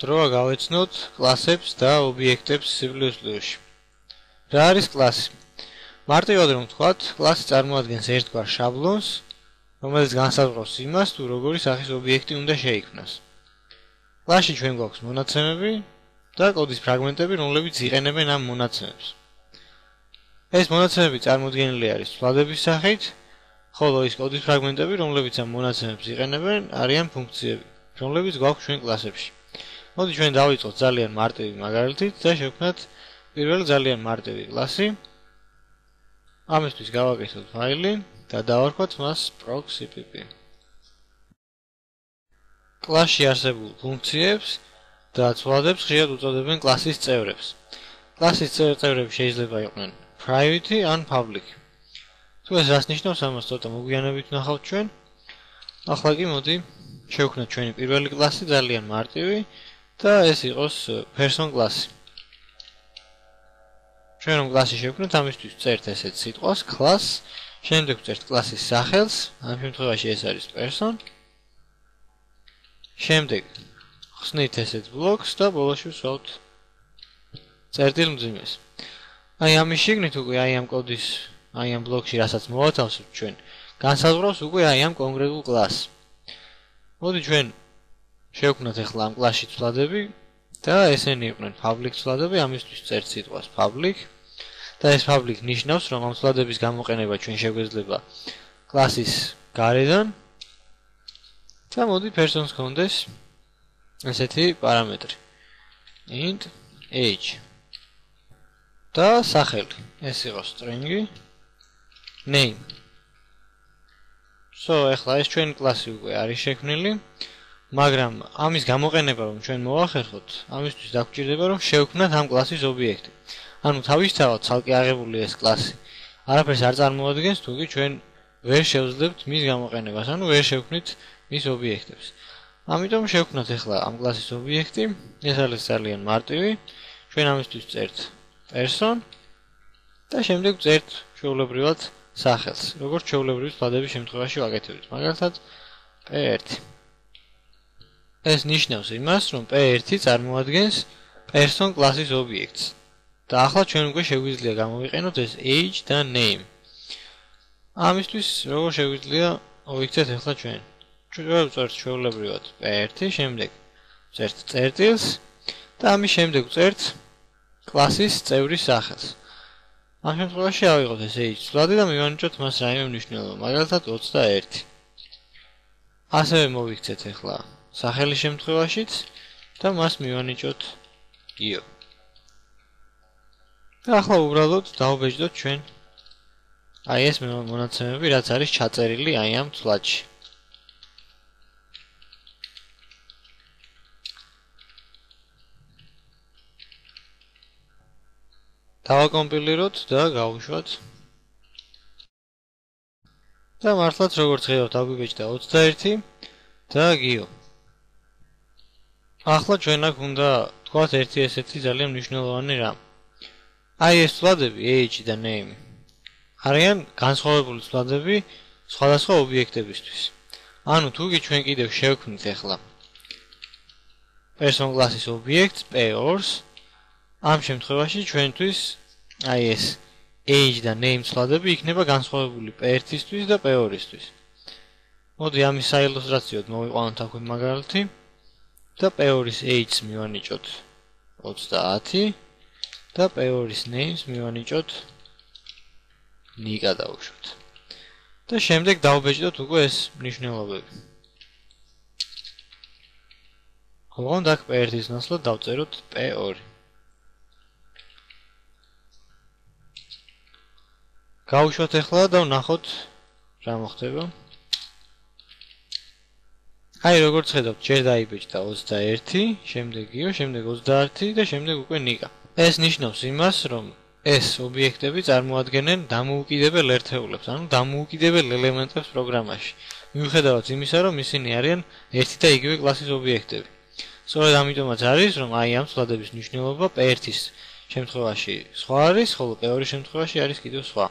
დროა გავეცნოთ კლასებს და ობიექტებს C++-ში. რა არის კლასი? მარტივად რომ ვთქვათ, კლასი წარმოადგენს ერთგვარ შაბლონს, რომელიც განსაზღვრავს იმას, თუ როგორი სახის ობიექტი უნდა შეიქმნას. კლასში ჩვენ გვაქვს მონაცემები და კოდის ფრაგმენტები, რომლებიც იყენებენ ამ მონაცემებს. ეს მონაცემები წარმოდგენილი არის ცვლადების სახით, ხოლო ის კოდის ფრაგმენტები, რომლებიც ამ მონაცემებს იყენებენ, არიან ფუნქციები, რომლებიც გვაქვს ჩვენ კლასებში. მოდი ჩვენ დავიწყოთ ძალიან მარტივი მაგალითით და შევქმნათ პირველი ძალიან მარტივი კლასი. ამისთვის გავაკეთოთ ფაილი და დავარქვათ მას proc.cpp. კლასში არსებულ ფუნქციებს და ცვლადებს ხშირად უწოდებენ კლასის წევრებს. კლასის წევრები შეიძლება იყვნენ private ან public. თუ ეს რას ნიშნავს, ამას ცოტა მოგვიანებით ვნახავთ ჩვენ. ახლა კი მოდი შევქმნათ ჩვენი პირველი კლასი ძალიან მარტივი და ეს იყოს person კლასი. ჩვენ რომ კლასი შევქმნათ, ამისთვის ვწერთ ესეთ სიტყვას class, შემდეგ ვწერთ კლასის სახელს, ამ შემთხვევაში ეს არის person. შემდეგ ხსნით ესეთ ბლოკს და ბოლოში ვსვავთ წერტილ მძიმეს. აი ამის შიგნით უკვე აი ამ ბლოკში რასაც მოვათავსებთ ჩვენ, განსაზღვრავს უკვე აი ამ კონკრეტულ კლასს. მოდი ჩვენ შევქმნათ ახლა ამ კლასში ცვლადები და ესენი იყვნენ public ცვლადები, ამისთვის წერთ სიტყვას public და ეს public ნიშნავს, რომ ამ ცვლადების გამოყენება ჩვენ შეგვეძლება კლასის გარედან და მოდი persons გქონდეს ესეთი პარამეტრი int age და სახელი, ეს იყოს string name. ახლა ეს ჩვენი კლასი უკვე არის შექმნილი, მაგრამ ამის გამოყენება რომ ჩვენ მოვახერხოთ, ამისთვის დაგვჭირდება რომ შევქმნათ ამ კლასის ობიექტი. ანუ თავისთავად ცალკე აღებული ეს კლასი არაფერს არ წარმოადგენს, თუკი ჩვენ ვერ შევძლებთ მის გამოყენებას, ანუ ვერ შევქმნით მის ობიექტებს. ამიტომ შევქმნათ ახლა ამ კლასის ობიექტი, ეს არის ძალიან მარტივი. ჩვენ ამისთვის წერთ person და შემდეგ წერთ ჩვეულებრივად სახელს, როგორც ჩვეულებრივი ცვლადების შემთხვევაში ვაკეთებთ, მაგალითად p1. ეს ნიშნავს იმას, რომ p1 წარმოადგენს person კლასის ობიექტს. და ახლა ჩვენ უკვე შეგვიძლია გამოვიყენოთ ეს age და name. ამისთვის როგორ შეგვიძლია მოვიქცეთ ახლა ჩვენ? ჩვენ ვწერთ ჩვეულებრივად p1, შემდეგ ვწერთ წერტილს და ამის შემდეგ ვწერთ კლასის წევრის სახელს. ამ შემთხვევაში ავიღოთ ეს age ცვლადი და მივანიჭოთ მას რაიმე მნიშვნელობა, მაგალითად 21. ასევე მოვიქცეთ ახლა სახელის შემთხვევაშიც და მას მივანიჭოთ io. და ახლა უბრალოდ დავბეჭდოთ ჩვენ აი ეს მონაცემები, რაც არის ჩაწერილი აი ამ ცვლადში. დავაკომპილიროთ და გავუშვათ. და მართლაც როგორც ხედავთ, აგვიბეჭდა 21 და gio. ახლა ჩვენ აქ უნდა თქვათ ერთი ესეთი ძალიან მნიშვნელოვანი რამ. აი ეს ცვლადები age და name არიან განსხვავებული ცვლადები სხვადასხვა ობიექტებისთვის. ანუ თუკი ჩვენ კიდევ შევქმნით ახლა person კლასის ობიექტს p2-ს, ამ შემთხვევაში ჩვენთვის აი ეს age და name ცვლადები იქნება განსხვავებული p1-ისთვის და p2-ისთვის. მოდი ამის საილუსტრაციოდ მოვიყვანოთ აქვე მაგალითი და p2-ის age-ს მივანიჭოთ 30 და p2-ის name-ს მივანიჭოთ nika დავუშვათ. და შემდეგ დავბეჭდოთ უკვე ეს მნიშვნელობები. ოღონდ აქ p1-ის ნაცვლად დავწეროთ p2. გავუშვათ ახლა და ვნახოთ რა მოხდება. აი როგორც ხედავთ, ჯერ დაიბეჭდა 21, შემდეგ io, შემდეგ 30 და შემდეგ უკვე nika. ეს ნიშნავს იმას, რომ ეს ობიექტები წარმოადგენენ დამოუკიდებელ ერთეულებს, ანუ დამოუკიდებელ ელემენტებს პროგრამაში. მიუხედავად იმისა, რომ ისინი არიან ერთი და იგივე კლასის ობიექტები. სწორედ ამიტომაც არის, რომ აი ამ ცვლადების მნიშვნელობა p1-ის შემთხვევაში სხვა არის, ხოლო p2-ის შემთხვევაში არის კიდევ სხვა.